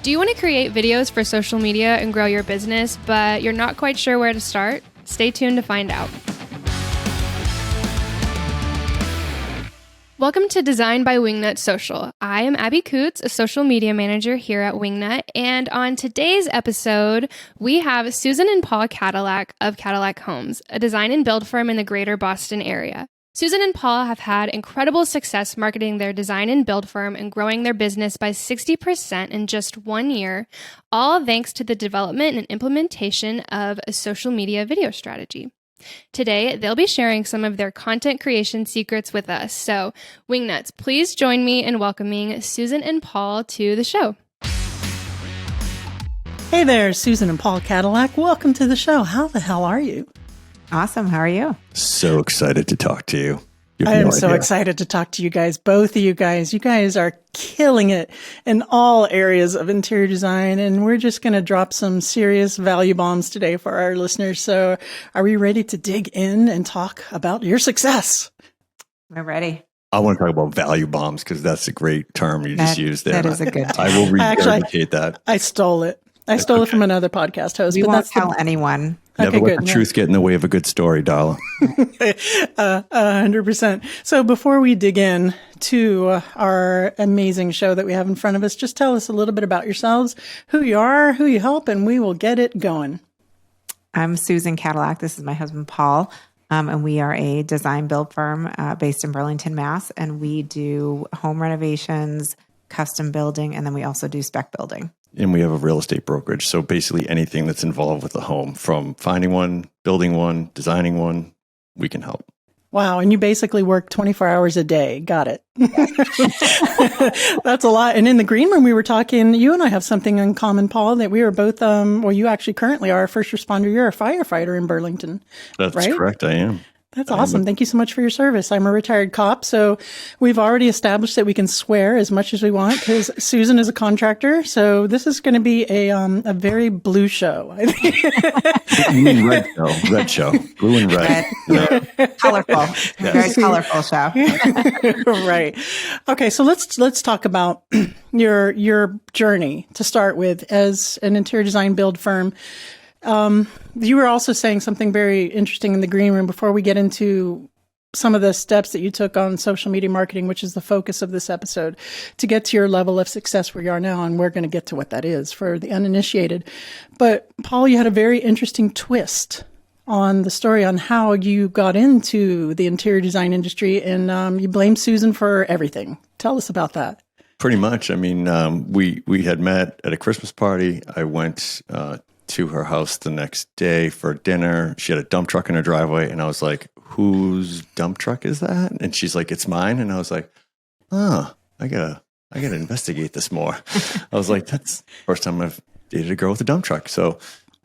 Do you want to create videos for social media and grow your business, but you're not quite sure where to start? Stay tuned to find out. Welcome to Design by Wingnut Social. I am Abby Coots, a social media manager here at Wingnut, and on today's episode, we have Susan and Paul Kadilak of Kadilak Homes, a design and build firm in the greater Boston area. Susan and Paul have had incredible success marketing their design and build firm and growing their business by 60% in just 1 year, all thanks to the development and implementation of a social media video strategy. Today, they'll be sharing some of their content creation secrets with us. So, Wingnuts, please join me in welcoming Susan and Paul to the show. Hey there, Susan and Paul Kadilak. Welcome to the show. How the hell are you? Awesome. How are you? So excited to talk to you. I am so excited to talk to you guys, both of you guys. You guys are killing it in all areas of interior design, and we're just going to drop some serious value bombs today for our listeners. So are we ready to dig in and talk about your success? We're ready. I want to talk about value bombs because that's a great term you just used there. That is a good term. I will regurgitate that. I stole it. I stole it from another podcast host. We won't tell anyone. Never let the truth get in the way of a good story, darling. 100%. So before we dig in to our amazing show that we have in front of us, just tell us a little bit about yourselves, who you are, who you help, and we will get it going. I'm Susan Kadilak. This is my husband, Paul. And we are a design build firm based in Burlington, Mass. And we do home renovations, custom building, and then we also do spec building. And we have a real estate brokerage. So basically anything that's involved with the home, from finding one, building one, designing one, we can help. Wow. And you basically work 24 hours a day. Got it. That's a lot. And in the green room, we were talking, you and I have something in common, Paul, that we are both, well, you actually currently are a first responder. You're a firefighter in Burlington. That's right? Correct. I am. That's awesome. Thank you so much for your service. I'm a retired cop, so we've already established that we can swear as much as we want because Susan is a contractor. So this is going to be a very blue show, I think. Blue and red show. Blue and red. Colorful. Yes. Very colorful show. Right. Okay, so let's talk about your journey to start with as an interior design build firm. You were also saying something very interesting in the green room before we get into some of the steps that you took on social media marketing, which is the focus of this episode, to get to your level of success where you are now. And we're going to get to what that is for the uninitiated. But Paul, you had a very interesting twist on the story on how you got into the interior design industry, and you blame Susan for everything. Tell us about that. Pretty much. I mean, we had met at a Christmas party. I went to her house the next day for dinner. She had a dump truck in her driveway, and I was like, whose dump truck is that? And she's like, it's mine. And I was like, I gotta investigate this more. I was like, that's the first time I've dated a girl with a dump truck. So,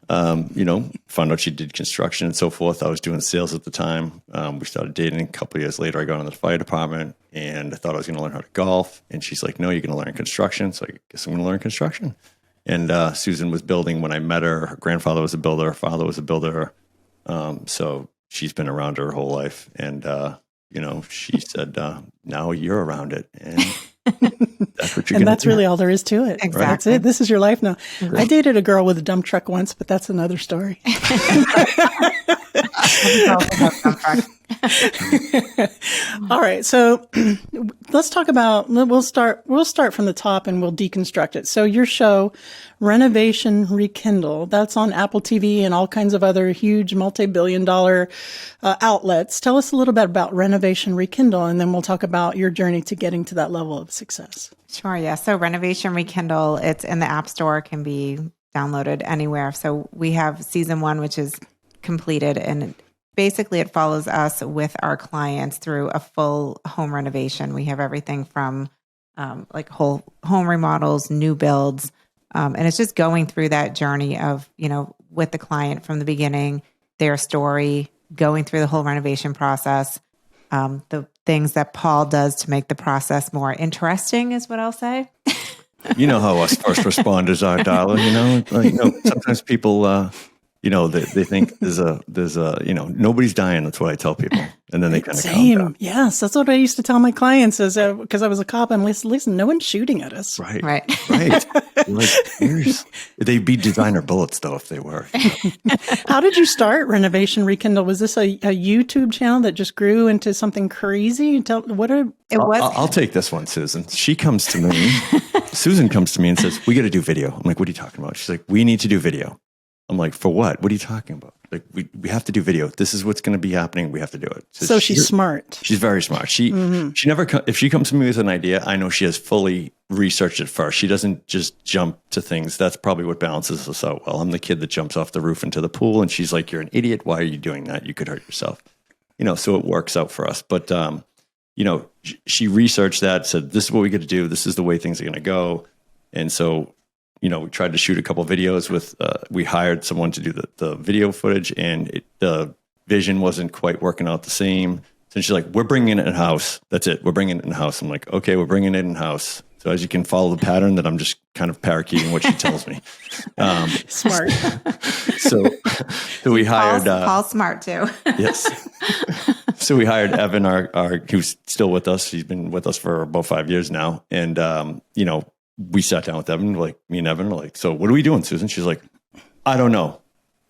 found out she did construction and so forth. I was doing sales at the time. We started dating. A couple of years later, I got into the fire department, and I thought I was going to learn how to golf. And she's like, no, you're going to learn construction. So I guess I'm going to learn construction. And Susan was building when I met her. Her grandfather was a builder. Her father was a builder. So she's been around her whole life. And, she said, now you're around it. And that's what you're And that's really all there is to it. Exactly. That's it. This is your life now. Right. I dated a girl with a dump truck once, but that's another story. All right. So let's talk about, we'll start from the top and we'll deconstruct it. So your show, Renovation, Rekindle, that's on Apple TV and all kinds of other huge multi-billion-dollar outlets. Tell us a little bit about Renovation, Rekindle, and then we'll talk about your journey to getting to that level of success. Sure. Yeah. So Renovation, Rekindle, it's in the App Store, can be downloaded anywhere. So we have season 1, which is completed, and basically it follows us with our clients through a full home renovation. We have everything from like whole home remodels, new builds, and it's just going through that journey of, with the client from the beginning, their story, going through the whole renovation process, the things that Paul does to make the process more interesting is what I'll say. You know how us first responders are, darling. Sometimes people They think there's a, nobody's dying. That's what I tell people. And then they kind of calm Same. down. Yes. That's what I used to tell my clients is because I was a cop. I'm listen, no one's shooting at us. Right. Right. Like, they'd be designer bullets though, if they were. How did you start Renovation Rekindle? Was this a YouTube channel that just grew into something crazy? It was. I'll take this one, Susan. She comes to me. Susan comes to me and says, "We got to do video." I'm like, "What are you talking about?" She's like, "We need to do video." I'm like, "For what? What are you talking about?" Like, we have to do video. This is what's going to be happening. We have to do it. So she's smart. She's very smart. She never, if she comes to me with an idea, I know she has fully researched it first. She doesn't just jump to things. That's probably what balances us out well. I'm the kid that jumps off the roof into the pool, and she's like, "You're an idiot. Why are you doing that? You could hurt yourself." So it works out for us. But, she researched that, said, "This is what we got to do. This is the way things are going to go." And so, we tried to shoot a couple of videos with, we hired someone to do the video footage, and the vision wasn't quite working out the same. So she's like, "We're bringing it in-house. That's it. We're bringing it in-house." I'm like, "Okay, we're bringing it in-house." So as you can follow the pattern that I'm just kind of parakeeting what she tells me. Smart. So we hired... Paul's smart too. Yes. So we hired Evan, who's still with us. He's been with us for about 5 years now. And, we sat down with Evan, like me and Evan were like, "So what are we doing, Susan?" She's like, "I don't know."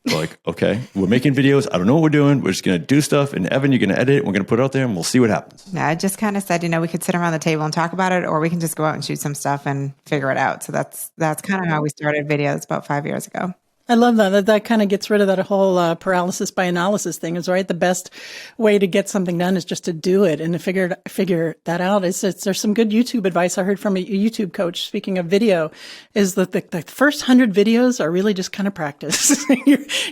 We're like, "Okay, we're making videos. I don't know what we're doing. We're just going to do stuff. And Evan, you're going to edit it. We're going to put it out there and we'll see what happens." Yeah, I just kind of said, we could sit around the table and talk about it, or we can just go out and shoot some stuff and figure it out. So that's kind of how we started videos about 5 years ago. I love that. That kind of gets rid of that whole paralysis by analysis thing. Is right. The best way to get something done is just to do it and to figure that out. There's some good YouTube advice I heard from a YouTube coach. Speaking of video, is that the first 100 videos are really just kind of practice.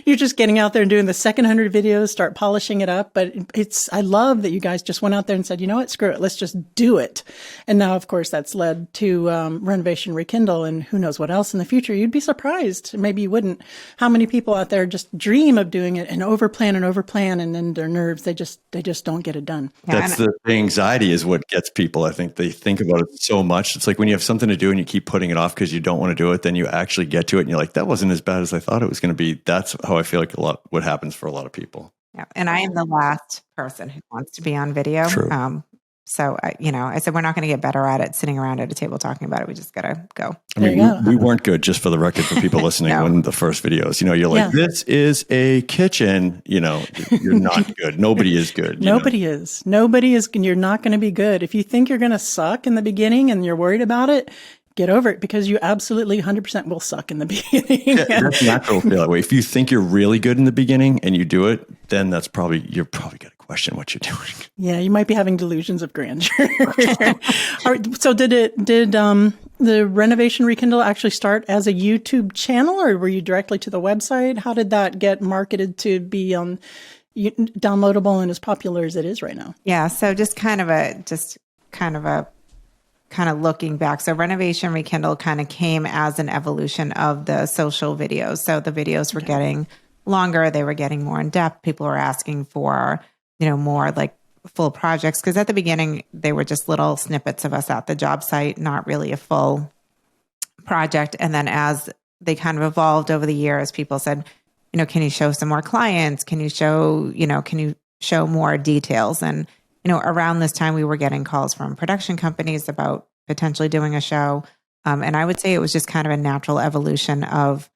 you're just getting out there and doing the second 100 videos, start polishing it up. But I love that you guys just went out there and said, "You know what, screw it, let's just do it." And now, of course, that's led to Renovation Rekindle, and who knows what else in the future. You'd be surprised. Maybe you wouldn't. How many people out there just dream of doing it and overplan, and then their nerves, they just don't get it done. Yeah, That's the anxiety is what gets people. I think they think about it so much. It's like when you have something to do and you keep putting it off because you don't want to do it, then you actually get to it and you're like, "That wasn't as bad as I thought it was going to be." That's how I feel like what happens for a lot of people. Yeah, and I am the last person who wants to be on video. True. So, I said, we're not going to get better at it sitting around at a table talking about it. We just got to go. I mean, we weren't good, just for the record, for people listening. No. When the first videos, you're like, "This is a kitchen." You're not good. Nobody is good. Nobody is. You're not going to be good. If you think you're going to suck in the beginning and you're worried about it, get over it, because you absolutely 100% will suck in the beginning. Yeah, that's natural to feel that way. If you think you're really good in the beginning and you do it, then you're probably going to question what you're doing. Yeah, you might be having delusions of grandeur. All right, so did the Renovation Rekindle actually start as a YouTube channel, or were you directly to the website? How did that get marketed to be downloadable and as popular as it is right now? Yeah, so just kind of looking back. So Renovation Rekindle kind of came as an evolution of the social videos. So the videos were getting longer, they were getting more in depth. People were asking for, more like full projects, because at the beginning they were just little snippets of us at the job site, not really a full project. And then as they kind of evolved over the years, people said, "Can you show some more clients? Can you show more details?" And around this time, we were getting calls from production companies about potentially doing a show. And I would say it was just kind of a natural evolution of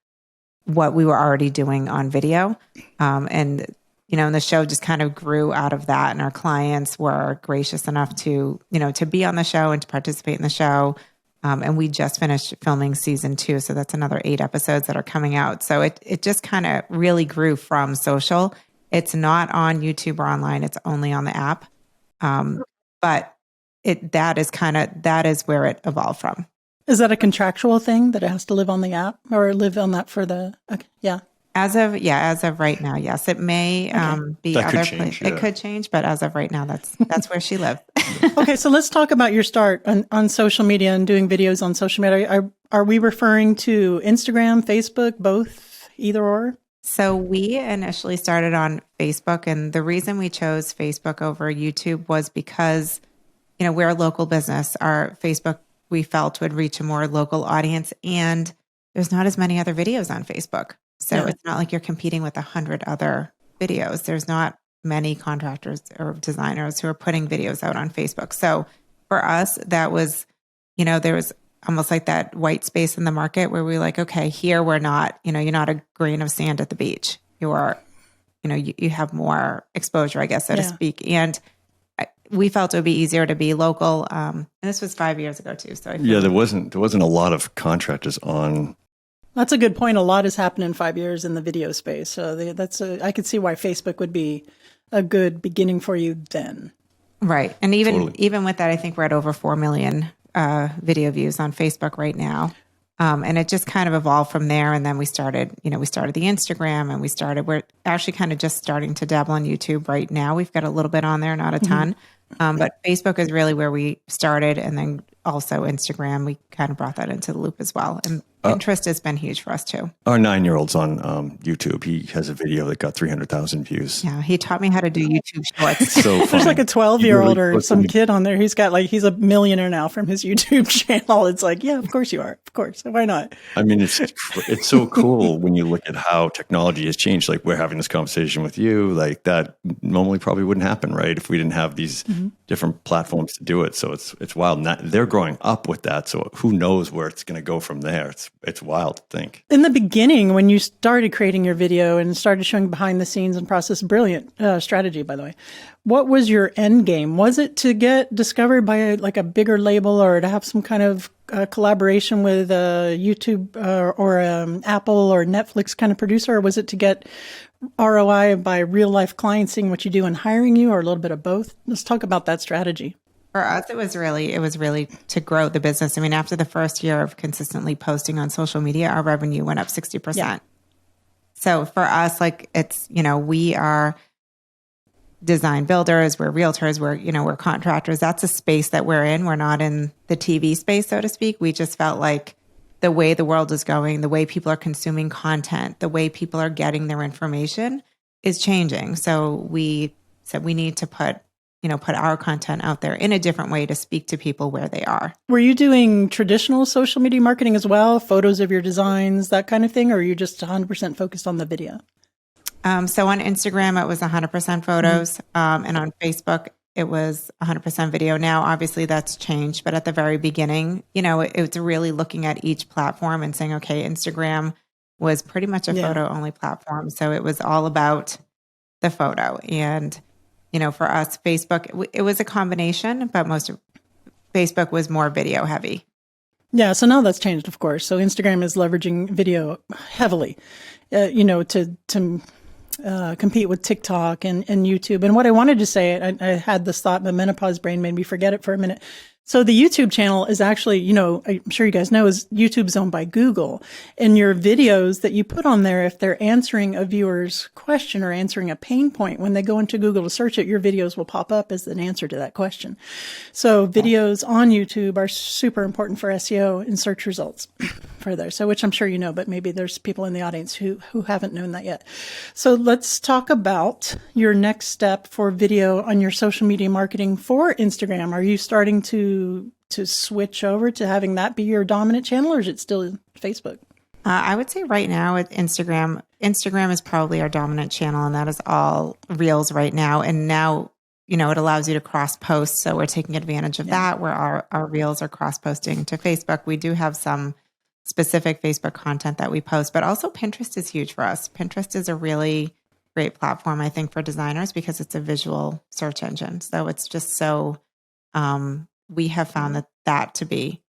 what we were already doing on video. And the show just kind of grew out of that. And our clients were gracious enough to be on the show and to participate in the show. And we just finished filming season 2. So that's another 8 episodes that are coming out. So it just kind of really grew from social. It's not on YouTube or online. It's only on the app. But that is where it evolved from. Is that a contractual thing that it has to live on the app or live on that for the? Okay, yeah. As of right now, yes. It may be that other places. It could change, but as of right now, that's where she lives. Okay, so let's talk about your start on social media and doing videos on social media. Are we referring to Instagram, Facebook, both, either or? So we initially started on Facebook, and the reason we chose Facebook over YouTube was because, we're a local business. Our Facebook, we felt, would reach a more local audience, and there's not as many other videos on Facebook. So Yeah. it's not like you're competing with 100 other videos. There's not many contractors or designers who are putting videos out on Facebook. So for us, that was, there was almost like that white space in the market where we were like, okay, here we're not, you're not a grain of sand at the beach. You are, you have more exposure, I guess, so to speak. And we felt it would be easier to be local. And this was 5 years ago too. So there wasn't a lot of contractors on. That's a good point. A lot has happened in 5 years in the video space. So I could see why Facebook would be a good beginning for you then. Right. And even with that, I think we're at over 4 million video views on Facebook right now. And it just kind of evolved from there. And then we started the Instagram, and we're actually kind of just starting to dabble on YouTube right now. We've got a little bit on there, not a ton. But Facebook is really where we started. And then also Instagram, we kind of brought that into the loop as well. And Pinterest has been huge for us too. Our 9-year-old's on YouTube. He has a video that got 300,000 views. Yeah, he taught me how to do YouTube shorts. So There's like a 12-year-old or some kid on there. He's a millionaire now from his YouTube channel. It's like, yeah, of course you are. Of course. Why not? I mean, it's so cool when you look at how technology has changed. Like, we're having this conversation with you, like that normally probably wouldn't happen, right? If we didn't have these different platforms to do it. So it's wild. They're growing up with that. So who knows where it's going to go from there? It's wild to think. In the beginning, when you started creating your video and started showing behind the scenes and process, brilliant strategy, by the way. What was your end game? Was it to get discovered by a bigger label, or to have some kind of collaboration with YouTube or Apple or Netflix kind of producer? Or was it to get ROI by real life clients seeing what you do and hiring you, or a little bit of both? Let's talk about that strategy. For us, it was really to grow the business. I mean, after the first year of consistently posting on social media, our revenue went up 60%. Yeah. So for us, we are design builders, we're realtors, we're contractors. That's a space that we're in. We're not in the TV space, so to speak. We just felt like the way the world is going, the way people are consuming content, the way people are getting their information is changing. So we said we need to put our content out there in a different way to speak to people where they are. Were you doing traditional social media marketing as well? Photos of your designs, that kind of thing? Or are you just 100% focused on the video? So on Instagram, it was 100% photos. And on Facebook, it was 100% video. Now, obviously that's changed. But at the very beginning, it's really looking at each platform and saying, okay, Instagram was pretty much a photo only platform. So it was all about the photo. And for us, Facebook, it was a combination, but Facebook was more video heavy. Yeah. So now that's changed, of course. So Instagram is leveraging video heavily, to compete with TikTok and YouTube. And what I wanted to say, I had this thought, but menopause brain made me forget it for a minute. So the YouTube channel is actually, I'm sure you guys know, is YouTube's owned by Google. And your videos that you put on there, if they're answering a viewer's question or answering a pain point, when they go into Google to search it, your videos will pop up as an answer to that question. So videos on YouTube are super important for SEO and search results for there. So, which I'm sure you know, but maybe there's people in the audience who haven't known that yet. So let's talk about your next step for video on your social media marketing for Instagram. Are you starting to switch over to having that be your dominant channel, or is it still Facebook? I would say right now with Instagram is probably our dominant channel, and that is all Reels right now. And now, it allows you to cross post. So we're taking advantage of that, where our Reels are cross posting to Facebook. We do have some specific Facebook content that we post, but also Pinterest is huge for us. Pinterest is a really great platform, I think, for designers because it's a visual search engine. So it's just so, we have found that to be.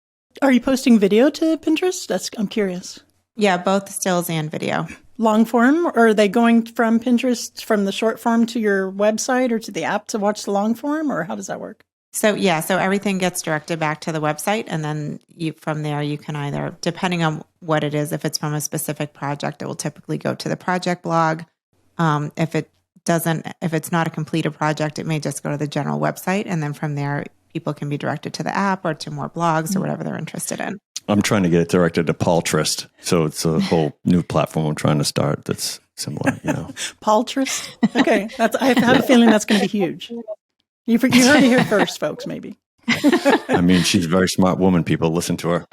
Are you posting video to Pinterest? I'm curious. Yeah, both stills and video. Long form, or are they going from Pinterest, from the short form to your website or to the app to watch the long form, or how does that work? So everything gets directed back to the website, and then from there you can either, depending on what it is, if it's from a specific project, it will typically go to the project blog. If it's not a completed project, it may just go to the general website, and then from there people can be directed to the app or to more blogs or whatever they're interested in. I'm trying to get it directed to Paltrist. So it's a whole new platform I'm trying to start that's similar, Paltrist? Okay. I have a feeling that's going to be huge. You heard it here first, folks, maybe. I mean, she's a very smart woman. People listen to her.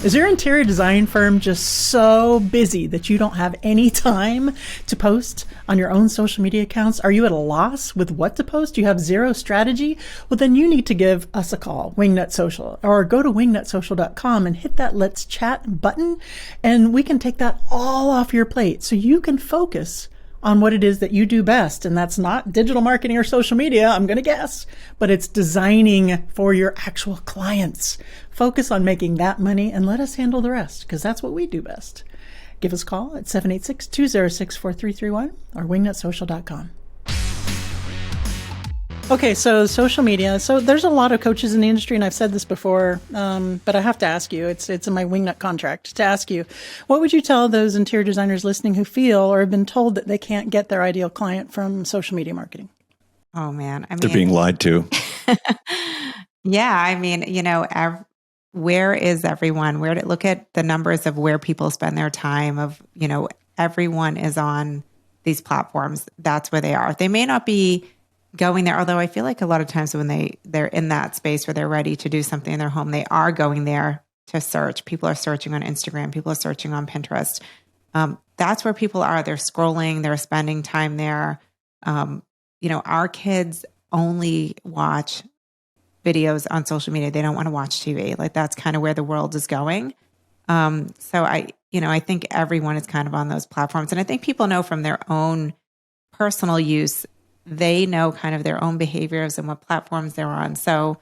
Is your interior design firm just so busy that you don't have any time to post on your own social media accounts? Are you at a loss with what to post? Do you have zero strategy? Well, then you need to give us a call, Wingnut Social, or go to wingnutsocial.com and hit that Let's Chat button, and we can take that all off your plate so you can focus on what it is that you do best. And that's not digital marketing or social media, I'm going to guess, but it's designing for your actual clients. Focus on making that money and let us handle the rest, because that's what we do best. Give us a call at 786-206-4331 or wingnutsocial.com. Okay, so social media. So there's a lot of coaches in the industry, and I've said this before, but I have to ask you, it's in my Wingnut contract to ask you, what would you tell those interior designers listening who feel or have been told that they can't get their ideal client from social media marketing? Oh, man. They're being lied to. Yeah. I mean, where is everyone? Look at the numbers of where people spend their time of, everyone is on these platforms. That's where they are. They may not be going there, although I feel like a lot of times when they're in that space where they're ready to do something in their home, they are going there to search. People are searching on Instagram. People are searching on Pinterest. That's where people are. They're scrolling. They're spending time there. Our kids only watch videos on social media. They don't want to watch TV. Like, that's kind of where the world is going. So I think everyone is kind of on those platforms. And I think people know from their own personal use, they know kind of their own behaviors and what platforms they're on. So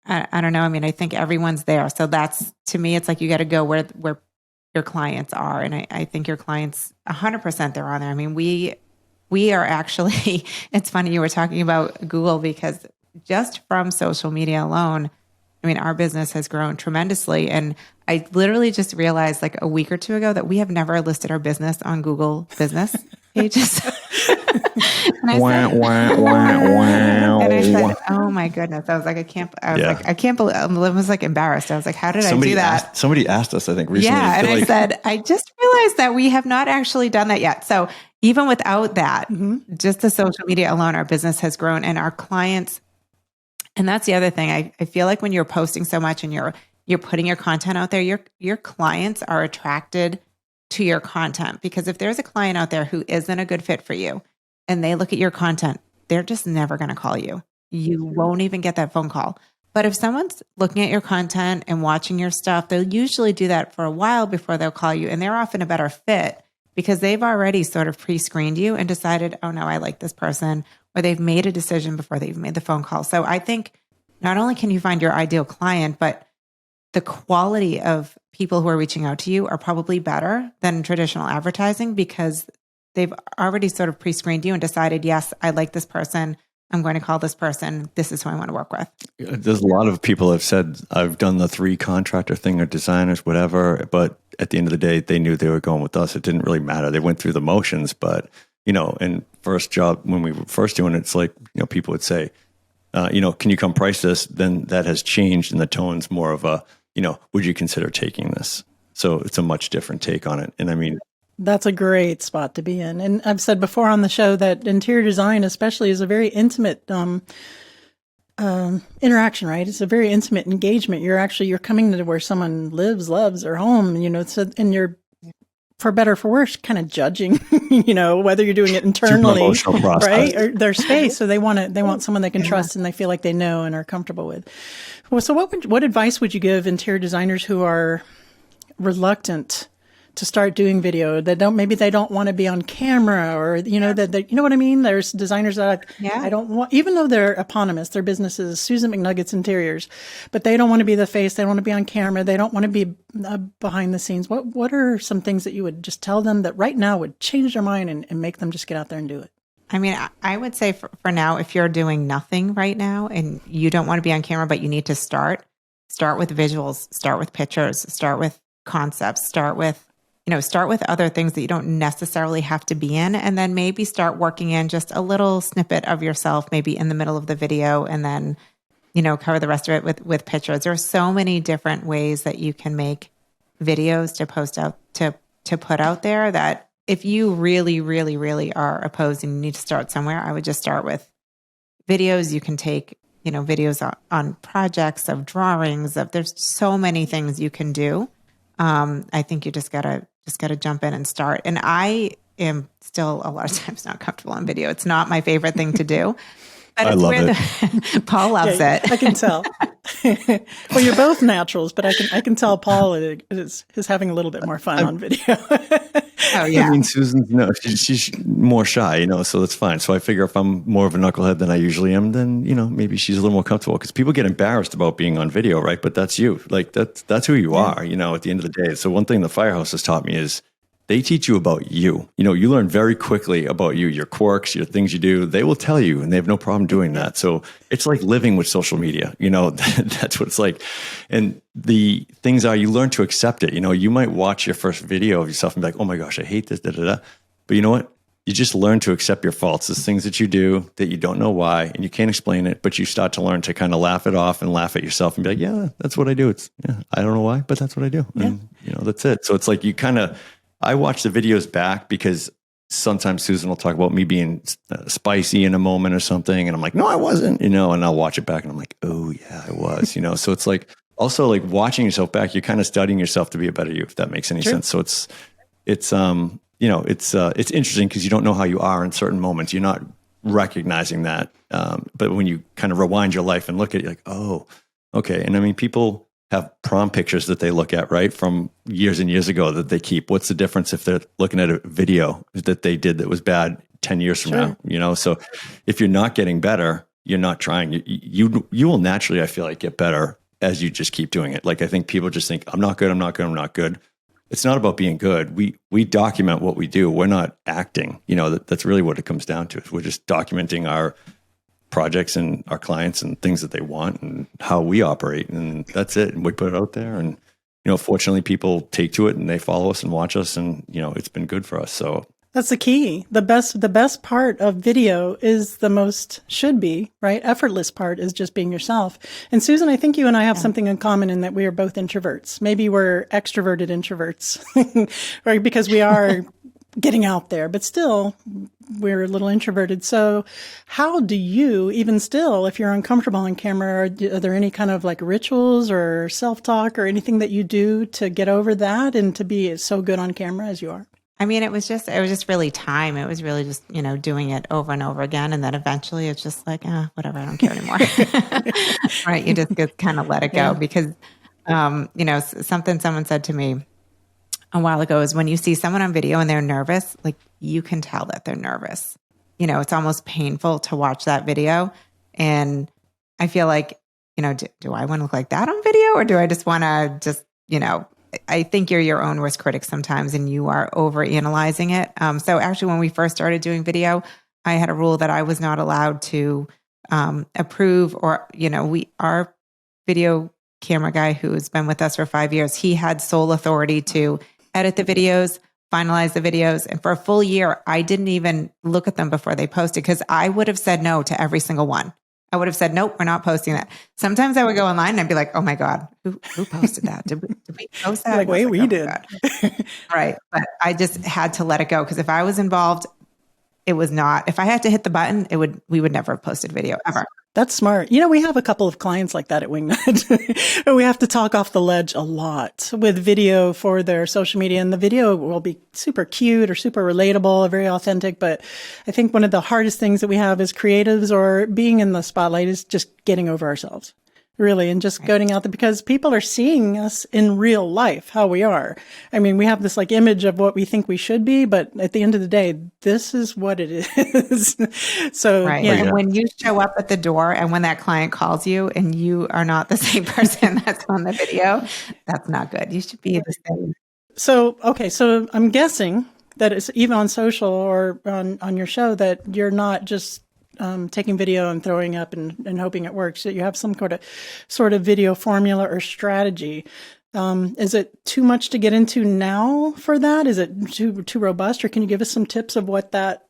I don't know. I mean, I think everyone's there. So that's, to me, it's like you got to go where your clients are. And I think your clients 100% they're on there. I mean, we are actually, it's funny you were talking about Google, because just from social media alone, I mean, our business has grown tremendously. And I literally just realized like a week or two ago that we have never listed our business on Google business pages. And I said, oh my goodness. I was like, I can't believe, I was like embarrassed. I was like, how did I do that? Somebody asked us, I think, recently. Yeah. And I said, I just realized that we have not actually done that yet. So even without that, just the social media alone, our business has grown, and our clients. And that's the other thing. I feel like when you're posting so much and you're putting your content out there, your clients are attracted to your content, because if there's a client out there who isn't a good fit for you and they look at your content, they're just never going to call you. You won't even get that phone call. But if someone's looking at your content and watching your stuff, they'll usually do that for a while before they'll call you. And they're often a better fit because they've already sort of pre-screened you and decided, oh no, I like this person, or they've made a decision before they've made the phone call. So I think not only can you find your ideal client, but the quality of people who are reaching out to you are probably better than traditional advertising, because they've already sort of pre-screened you and decided, yes, I like this person. I'm going to call this person. This is who I want to work with. There's a lot of people have said, I've done the 3 contractor thing or designers, whatever. But at the end of the day, they knew they were going with us. It didn't really matter. They went through the motions. But, and first job, when we were first doing it, it's like, people would say, can you come price this? Then that has changed, and the tone's more of a, would you consider taking this? So it's a much different take on it. And I mean, that's a great spot to be in. And I've said before on the show that interior design especially is a very intimate interaction, right? It's a very intimate engagement. You're coming to where someone lives, loves, or home, and you're, for better or for worse, kind of judging, whether you're doing it internally, right? Or their space. So they want someone they can trust and they feel like they know and are comfortable with. Well, so what advice would you give interior designers who are reluctant to start doing video, that maybe they don't want to be on camera, or, that you know what I mean? There's designers that I don't want, even though they're eponymous, their business is Susan McNuggets Interiors, but they don't want to be the face. They don't want to be on camera. They don't want to be behind the scenes. What are some things that you would just tell them that right now would change their mind and make them just get out there and do it? I mean, I would say for now, if you're doing nothing right now and you don't want to be on camera, but you need to start with visuals, start with pictures, start with concepts, start with other things that you don't necessarily have to be in, and then maybe start working in just a little snippet of yourself, maybe in the middle of the video, and then, cover the rest of it with pictures. There are so many different ways that you can make videos to post out, to put out there, that if you really, really, really are opposed and you need to start somewhere, I would just start with videos. You can take videos on projects, of drawings, there's so many things you can do. I think you just gotta jump in and start. And I am still a lot of times not comfortable on video. It's not my favorite thing to do. But I love it. Paul loves it. I can tell. Well, you're both naturals, but I can tell Paul is having a little bit more fun on video. Oh yeah. I mean, Susan's she's more shy, so that's fine. So I figure if I'm more of a knucklehead than I usually am, then maybe she's a little more comfortable, because people get embarrassed about being on video, right? But that's you. Like that's who you are. At the end of the day. So one thing the Firehouse has taught me is they teach you about you. You learn very quickly about you, your quirks, your things you do. They will tell you, and they have no problem doing that. So it's like living with social media. That's what it's like. And the things are, you learn to accept it. You might watch your first video of yourself and be like, oh my gosh, I hate this, da da da. But you know what? You just learn to accept your faults. There's things that you do that you don't know why, and you can't explain it, but you start to learn to kind of laugh it off and laugh at yourself and be like, yeah, that's what I do. I don't know why, but that's what I do. Yeah. And that's it. So it's like I watch the videos back, because sometimes Susan will talk about me being spicy in a moment or something. And I'm like, no, I wasn't, and I'll watch it back and I'm like, oh yeah, I was, So it's like, also like watching yourself back, you're kind of studying yourself to be a better you, if that makes any sense. So it's interesting, because you don't know how you are in certain moments. You're not recognizing that. But when you kind of rewind your life and look at it, you're like, oh, okay. And I mean, people have prom pictures that they look at, right, from years and years ago that they keep. What's the difference if they're looking at a video that they did that was bad 10 years from now? So if you're not getting better, you're not trying. You will naturally, I feel like, get better as you just keep doing it. Like, I think people just think, I'm not good, I'm not good, I'm not good. It's not about being good. We document what we do. We're not acting. That's really what it comes down to. We're just documenting our projects and our clients and things that they want and how we operate, and that's it. And we put it out there, and fortunately people take to it and they follow us and watch us, and it's been good for us. So that's the key. The best part of video is should be, right? Effortless part is just being yourself. And Susan, I think you and I have something in common in that we are both introverts. Maybe we're extroverted introverts, right? Because we are getting out there, but still we're a little introverted. So how do you, even still, if you're uncomfortable on camera, are there any kind of like rituals or self-talk or anything that you do to get over that and to be so good on camera as you are? I mean, it was just really time. It was really just, doing it over and over again. And then eventually it's just like, whatever, I don't care anymore. Right. You just kind of let it go because, something someone said to me a while ago is, when you see someone on video and they're nervous, like, you can tell that they're nervous. It's almost painful to watch that video. And I feel like, do I want to look like that on video, or do I just want to I think you're your own worst critic sometimes, and you are over analyzing it. So actually, when we first started doing video, I had a rule that I was not allowed to approve, or, our video camera guy who has been with us for 5 years, he had sole authority to edit the videos, finalize the videos. And for a full year, I didn't even look at them before they posted, because I would have said no to every single one. I would have said, nope, we're not posting that. Sometimes I would go online and I'd be like, oh my God, who posted that? Did we post that? Like, wait, we did. Right. But I just had to let it go, because if I was involved, it was not, if I had to hit the button, we would never have posted video ever. That's smart. We have a couple of clients like that at Wingnut. We have to talk off the ledge a lot with video for their social media, and the video will be super cute or super relatable or very authentic. But I think one of the hardest things that we have as creatives or being in the spotlight is just getting over ourselves. Really, and just going out there, because people are seeing us in real life, how we are. I mean, we have this like image of what we think we should be, but at the end of the day, this is what it is. So, right. Yeah. And when you show up at the door and when that client calls you and you are not the same person that's on the video, that's not good. You should be the same. So, okay. So I'm guessing that it's even on social or on your show that you're not just taking video and throwing up and hoping it works, that you have some sort of video formula or strategy. Is it too much to get into now for that? Is it too robust, or can you give us some tips of what that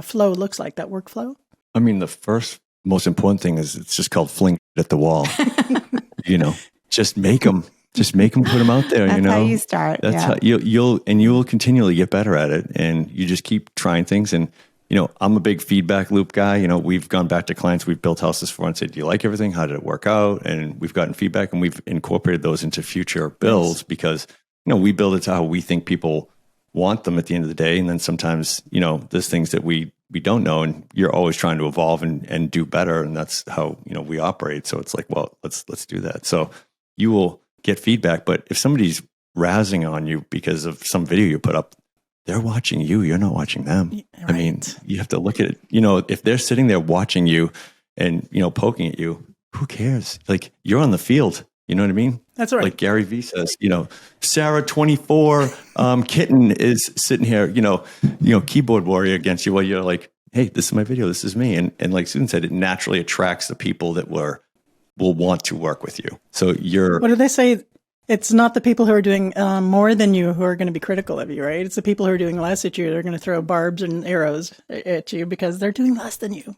flow looks like, that workflow? I mean, the first most important thing is it's just called fling at the wall. Just make them put them out there. That's how you start. That's how you will continually get better at it, and you just keep trying things. And I'm a big feedback loop guy. We've gone back to clients we've built houses for and said, do you like everything? How did it work out? And we've gotten feedback, and we've incorporated those into future builds because, we build it to how we think people want them at the end of the day. And then sometimes, there's things that we don't know, and you're always trying to evolve and do better. And that's how, we operate. So it's like, well, let's do that. So you will get feedback, but if somebody's razzing on you because of some video you put up, they're watching you. You're not watching them. Right. I mean, you have to look at it. If they're sitting there watching you and, poking at you, who cares? Like, you're on the field. You know what I mean? That's right. Like Gary Vee says, Sarah 24 kitten is sitting here, keyboard warrior against you while you're like, hey, this is my video. This is me. And like Susan said, it naturally attracts the people that will want to work with you. So what do they say? It's not the people who are doing more than you who are going to be critical of you, right? It's the people who are doing less at you. They're going to throw barbs and arrows at you because they're doing less than you. And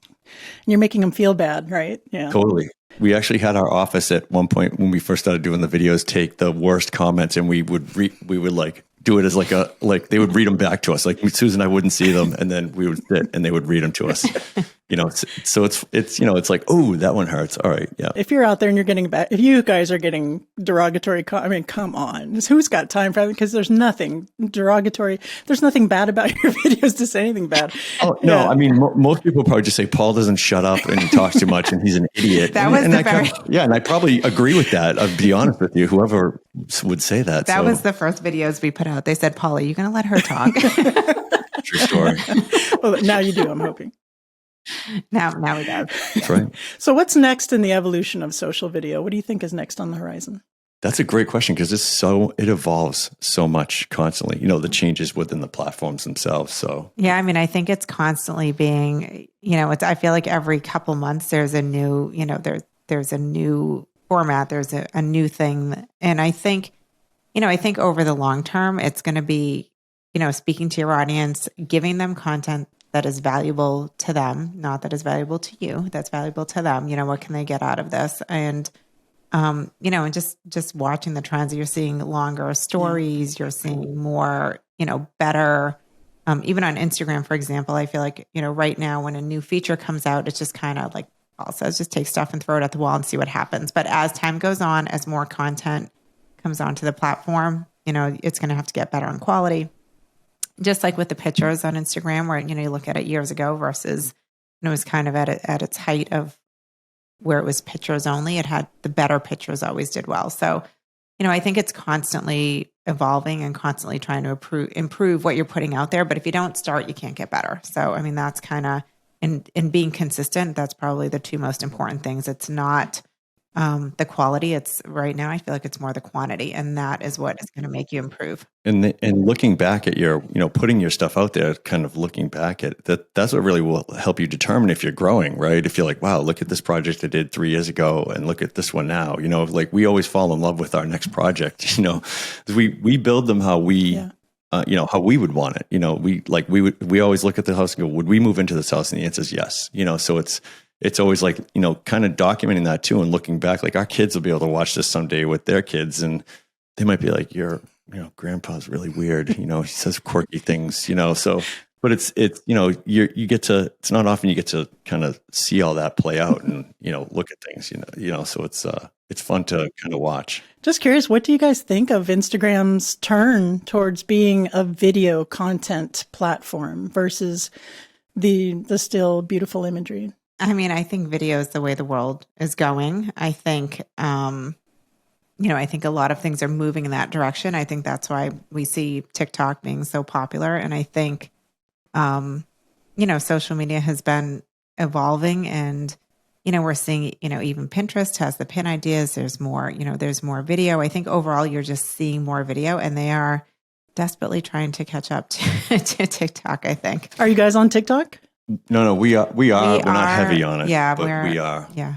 you're making them feel bad, right? Yeah. Totally. We actually had our office at one point when we first started doing the videos take the worst comments, and we would like do it as like they would read them back to us. Like Susan and I wouldn't see them, and then we would sit and they would read them to us. So it's like, oh, that one hurts. All right, yeah. If you're out there and you're getting back, if you guys are getting derogatory, come on, who's got time for that? Because there's nothing derogatory. There's nothing bad about your videos to say anything bad. Oh no, yeah. I mean, most people probably just say Paul doesn't shut up and he talks too much and he's an idiot. And I probably agree with that. I'll be honest with you. Whoever would say that. That was the first videos we put out. They said, Paul, are you going to let her talk? True story. Well, now you do. I'm hoping. Now we do. That's right. So what's next in the evolution of social video? What do you think is next on the horizon? That's a great question because it evolves so much constantly, the changes within the platforms themselves. So, yeah, I mean, I think it's constantly being, I feel like every couple months there's a new, there's a new format, there's a new thing. And I think over the long term, it's going to be, speaking to your audience, giving them content that is valuable to them, not that is valuable to you, that's valuable to them. What can they get out of this? And, and just watching the trends, you're seeing longer stories, you're seeing more, better, even on Instagram, for example, I feel like, right now when a new feature comes out, it's just kind of like Paul says, just take stuff and throw it at the wall and see what happens. But as time goes on, as more content comes onto the platform, it's going to have to get better in quality. Just like with the pictures on Instagram, where, you look at it years ago versus, it was kind of at its height of where it was pictures only. It had the better pictures always did well. So, I think it's constantly evolving and constantly trying to improve what you're putting out there. But if you don't start, you can't get better. So, I mean, that's kind of, in being consistent, that's probably the two most important things. It's not the quality. It's right now, I feel like it's more the quantity, and that is what is going to make you improve. And looking back at your, putting your stuff out there, kind of looking back at that's what really will help you determine if you're growing, right? If you're like, wow, look at this project I did 3 years ago and look at this one now, like we always fall in love with our next project, we build them how we, how we would want it. We always look at the house and go, would we move into this house? And the answer is yes. So it's always like, kind of documenting that too and looking back, like our kids will be able to watch this someday with their kids and they might be like, grandpa's really weird. He says quirky things, so, but it's, you get to, it's not often you get to kind of see all that play out and, look at things, so it's fun to kind of watch. Just curious, what do you guys think of Instagram's turn towards being a video content platform versus the still beautiful imagery? I mean, I think video is the way the world is going. I think, I think a lot of things are moving in that direction. I think that's why we see TikTok being so popular. And I think, social media has been evolving and, we're seeing, even Pinterest has the pin ideas. There's more, there's more video. I think overall you're just seeing more video and they are desperately trying to catch up to TikTok, I think. Are you guys on TikTok? No, we are. We're not heavy on it. Yeah, but we are. Yeah,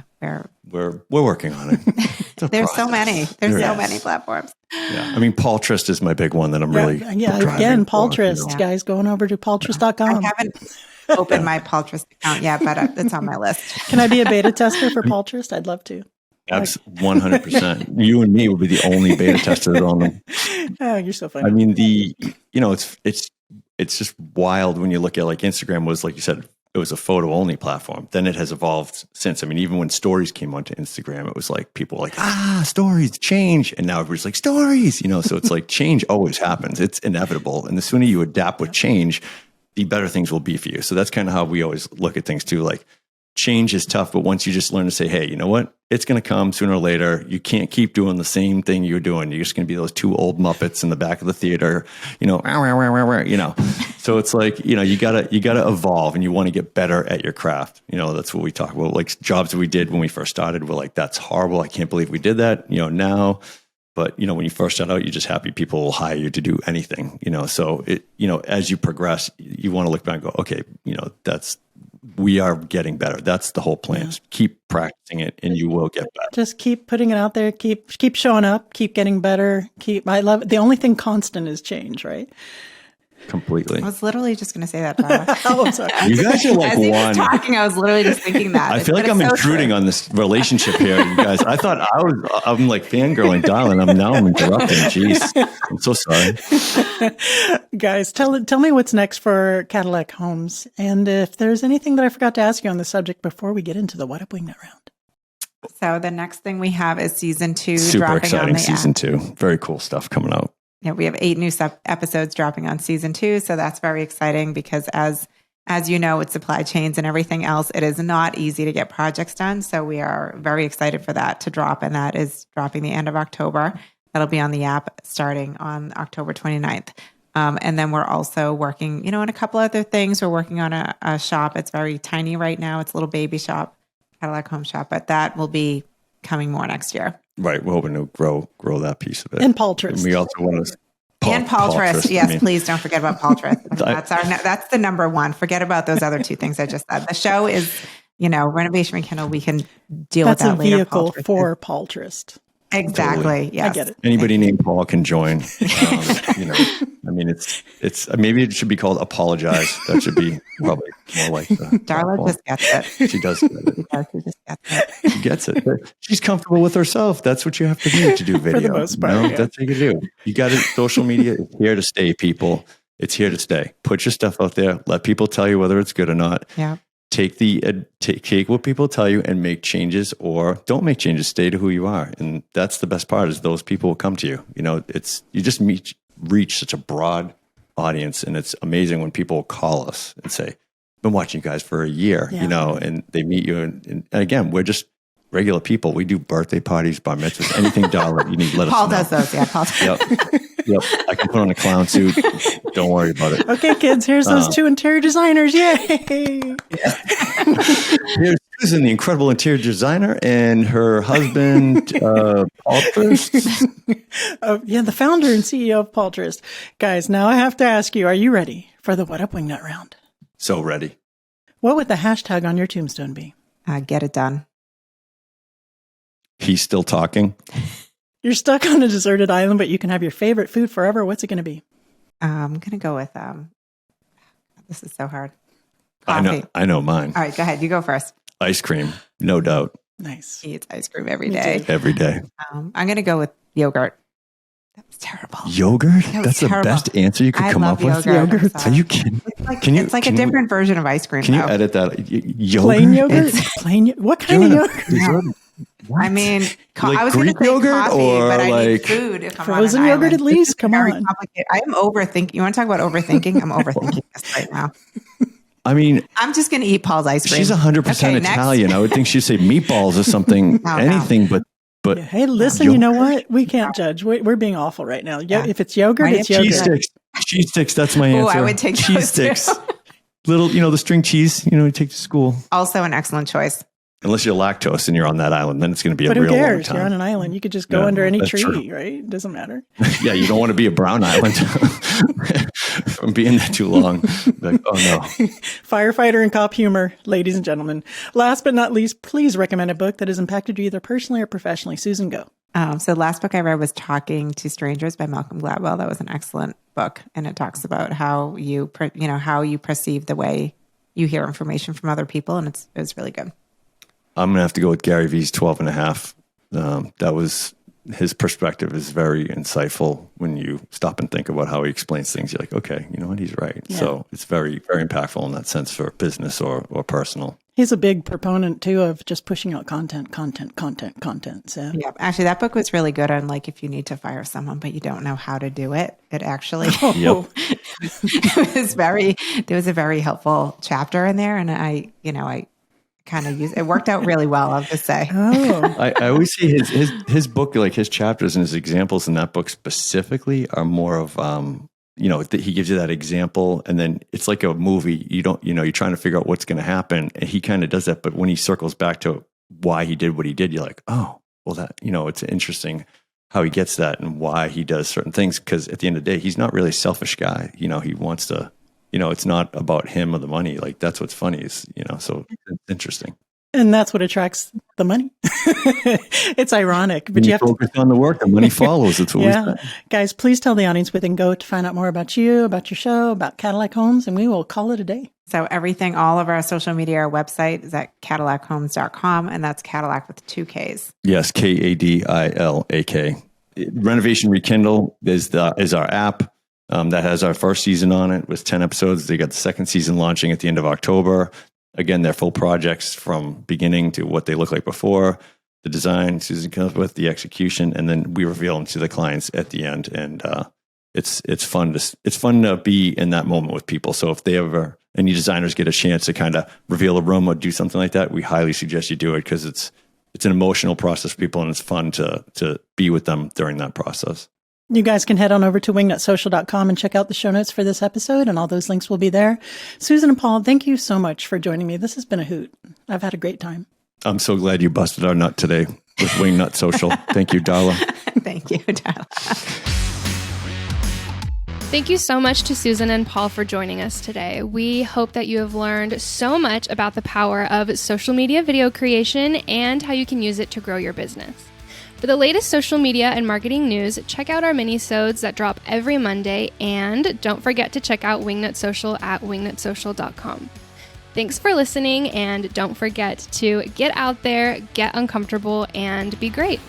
we're working on it. There's so many. There's so many platforms. Yeah, I mean, Pinterest is my big one that I'm really. Yeah, again, Pinterest, guys, going over to Pinterest.com. I haven't opened my Pinterest account yet, but it's on my list. Can I be a beta tester for Pinterest? I'd love to. That's 100%. You and me will be the only beta testers on them. Oh, you're so funny. I mean, it's it's just wild when you look at like Instagram was, like you said, it was a photo only platform. Then it has evolved since. I mean, even when stories came onto Instagram, it was like people were like, stories change. And now everybody's like, stories, so it's like change always happens. It's inevitable. And the sooner you adapt with change, the better things will be for you. So that's kind of how we always look at things too. Like, change is tough, but once you just learn to say, hey, you know what? It's going to come sooner or later. You can't keep doing the same thing you're doing. You're just going to be those two old Muppets in the back of the theater, So it's like, you gotta evolve, and you want to get better at your craft. That's what we talk about. Like jobs that we did when we first started, we're like, that's horrible. I can't believe we did that, now. But, when you first start out, you're just happy people will hire you to do anything, So as you progress, you want to look back and go, okay, we are getting better. That's the whole plan. Just keep practicing it and you will get better. Just keep putting it out there. Keep showing up. Keep getting better. I love it. The only thing constant is change, right? Completely. I was literally just going to say that, Tyler. Oh, I'm sorry. You guys are like As he one. was talking, I was literally just thinking that. I feel like I'm intruding on this relationship here, you guys. I thought I'm like fangirling, darling. Now I'm interrupting. Jeez. I'm so sorry. Guys, tell me what's next for Kadilak Homes. And if there's anything that I forgot to ask you on the subject before we get into the What Up Wingnut round. So the next thing we have is season 2. Super dropping exciting on the season 2. Very cool stuff coming out. Yeah, we have 8 new episodes dropping on season 2. So that's very exciting because as you know, with supply chains and everything else, it is not easy to get projects done. So we are very excited for that to drop. And that is dropping the end of October. That'll be on the app starting on October 29th. And then we're also working, on a couple other things. We're working on a shop. It's very tiny right now. It's a little baby shop, Kadilak Home Shop, but that will be coming more next year. Right. We're hoping to grow that piece of it. And Paltrist. And we also want to... Paltrist. Yes, please don't forget about Paltrist. That's the number one. Forget about those other 2 things I just said. The show is, Renovation Rekindle. We can deal with that later. That's a vehicle for Paltrist. Exactly. Totally. Yes. I get it. Anybody named Paul can join. It's maybe it should be called Apologize. That should be probably more like the Darla just gets it. She does get it. She just gets it. She gets it. She's comfortable with herself. That's what you have to do video. For the most part, That's what you do. You got it. Social media is here to stay, people. It's here to stay. Put your stuff out there. Let people tell you whether it's good or not. Yeah. Take what people tell you and make changes, or don't make changes. Stay to who you are, and that's the best part. Is those people will come to you. You just reach such a broad audience, and it's amazing when people call us and say, "I've been watching you guys for a year," and they meet you. And again, we're just regular people. We do birthday parties, bar mitzvahs, anything, dollar you need. Let Paul us know. does those. Yeah, Paul. Yep. I can put on a clown suit. Don't worry about it. Okay, kids, here's those 2 interior designers. Yay! Here's Susan, the incredible interior designer, and her husband, Paltrist. The founder and CEO of Paltrist. Guys, now I have to ask you, are you ready for the What Up Wingnut round? So ready. What would the hashtag on your tombstone be? Get it done. He's still talking. You're stuck on a deserted island, but you can have your favorite food forever. What's it going to be? I'm going to go with, this is so hard. Coffee. I know mine. All right, go ahead. You go first. Ice cream, no doubt. Nice. He eats ice cream every Me day. too. Every day. I'm going to go with yogurt. That was terrible. Yogurt? That was That's terrible. the best answer you could I come love up with? yogurt. I'm Are sorry. you kidding? It's like a different version of ice cream. Can you though. edit that? Yogurt? Plain yogurt? What kind of yogurt? No. What? I mean, Like I was going to Greek say yogurt coffee, or but I need like food if I'm frozen on an yogurt island. at least? This is Come very on. complicated. I am overthinking. You want to talk about overthinking? I'm overthinking this right now. I mean, I'm just going to eat Paul's ice cream. she's 100% Okay, next. Italian. I would think she'd say meatballs or something, No. anything, but Yeah, hey, listen, you know what? We can't judge. We're being awful right now. Yeah. If it's yogurt, Right, it's if yogurt. cheese cheese sticks. Cheese sticks. That's my Ooh, answer. I would take cheese those too. sticks. Little, the string cheese. You take to school. Also an excellent choice. Unless you're lactose and you're on that island, then it's going to be But a who real long cares? time. You're on an island. You could just go Yeah, under any that's tree, true. right? It doesn't matter. Yeah, you don't want to be a brown island from being there too long. Like, oh no. Firefighter and cop humor, ladies and gentlemen. Last but not least, please recommend a book that has impacted you either personally or professionally. Susan, go. So the last book I read was Talking to Strangers by Malcolm Gladwell. That was an excellent book. And it talks about how you perceive the way you hear information from other people. And it was really good. I'm going to have to go with Gary V's 12 and a half. That was his perspective is very insightful when you stop and think about how he explains things. You're like, okay, you know what? He's right. Yeah. So it's very, very impactful in that sense for business or personal. He's a big proponent too of just pushing out content. So Yeah, actually, that book was really good on like if you need to fire someone but you don't know how to do it. It actually there was a very helpful chapter in there, and I kind of used it. Worked out really well, I'll just say. I always see his book, like his chapters and his examples in that book specifically are more of he gives you that example, and then it's like a movie. You're trying to figure out what's going to happen, and he kind of does that. But when he circles back to why he did what he did, you're like, oh, well, that it's interesting how he gets that and why he does certain things. Because at the end of the day, he's not really a selfish guy. He wants to. It's not about him or the money. Like that's what's funny is so it's interesting. And that's what attracts the money. It's ironic, but when you have focus on the work, the money follows. That's what we say. Guys, please tell the audience where they can go to find out more about you, about your show, about Cadillac Homes, and we will call it a day. So everything, all of our social media, our website is at CadillacHomes.com, and that's Cadillac with 2 Ks. Yes, Kadilak. Renovation Rekindle is our app. That has our first season on it with 10 episodes. They got the second season launching at the end of October. Again, they're full projects from beginning to what they look like before, the design Susan comes up with, the execution, and then we reveal them to the clients at the end. And it's fun to be in that moment with people. So if any designers get a chance to kind of reveal a room or do something like that, we highly suggest you do it because it's an emotional process for people, and it's fun to be with them during that process. You guys can head on over to wingnutsocial.com and check out the show notes for this episode, and all those links will be there. Susan and Paul, thank you so much for joining me. This has been a hoot. I've had a great time. I'm so glad you busted our nut today with Wingnut Social. Thank you, Darla. Thank you, Darla. Thank you so much to Susan and Paul for joining us today. We hope that you have learned so much about the power of social media video creation and how you can use it to grow your business. For the latest social media and marketing news, check out our mini-sodes that drop every Monday, and don't forget to check out Wingnut Social at wingnutsocial.com. Thanks for listening, and don't forget to get out there, get uncomfortable, and be great.